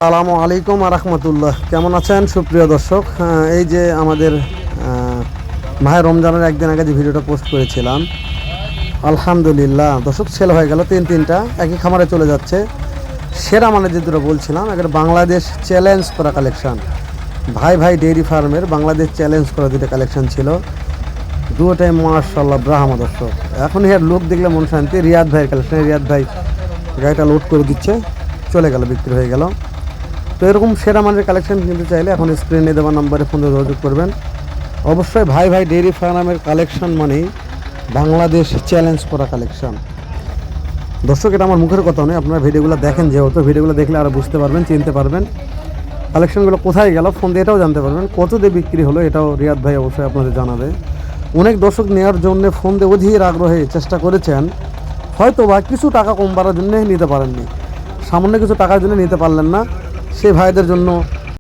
আসসালামু আলাইকুম রাহমাতুল্লাহ। কেমন আছেন সুপ্রিয় দর্শক? এই যে আমাদের মাহে রমজানের একদিন আগে যে ভিডিওটা পোস্ট করেছিলাম, আলহামদুলিল্লাহ দর্শক সেল হয়ে গেল তিনটা একই খামারে চলে যাচ্ছে। সেরা মানে যে দুটো বলছিলাম, একটা বাংলাদেশ চ্যালেঞ্জ করা কালেকশান, ভাই ভাই ডেইরি ফার্মের বাংলাদেশ চ্যালেঞ্জ করা দুটো কালেকশান ছিল। দুটোটাই মাশাআল্লাহ ব্রাহ্মা দর্শক। এখন এর লোক দেখলে মন শান্তি। রিয়াদ ভাইয়ের কালেকশান, রিয়াদ ভাই গাড়িটা লোড করে দিচ্ছে, চলে গেল, বিক্রি হয়ে গেল। তো এরকম সেরা মানের কালেকশন কিনতে চাইলে এখন স্ক্রিনে দেওয়া নাম্বারে ফোন দিয়ে যোগাযোগ করবেন। অবশ্যই ভাই ভাই ডেইরি ফার্মের কালেকশন মানেই বাংলাদেশ চ্যালেঞ্জ করা কালেকশন। দর্শক, এটা আমার মুখের কথা নয়, আপনারা ভিডিওগুলো দেখেন, যেহেতু ভিডিওগুলো দেখলে আরও বুঝতে পারবেন, চিনতে পারবেন কালেকশনগুলো কোথায় গেল। ফোন দিয়ে এটাও জানতে পারবেন কত দিয়ে বিক্রি হলো, এটাও রিয়াদ ভাই অবশ্যই আপনাদের জানাবে। অনেক দর্শক নেওয়ার জন্য ফোন দিয়ে অধীর আগ্রহে চেষ্টা করেছেন, হয়তো বা কিছু টাকা কম বাড়ার জন্য নিতে পারেননি, সামান্য কিছু টাকার জন্য নিতে পারলেন না। সেই ভাইদের জন্য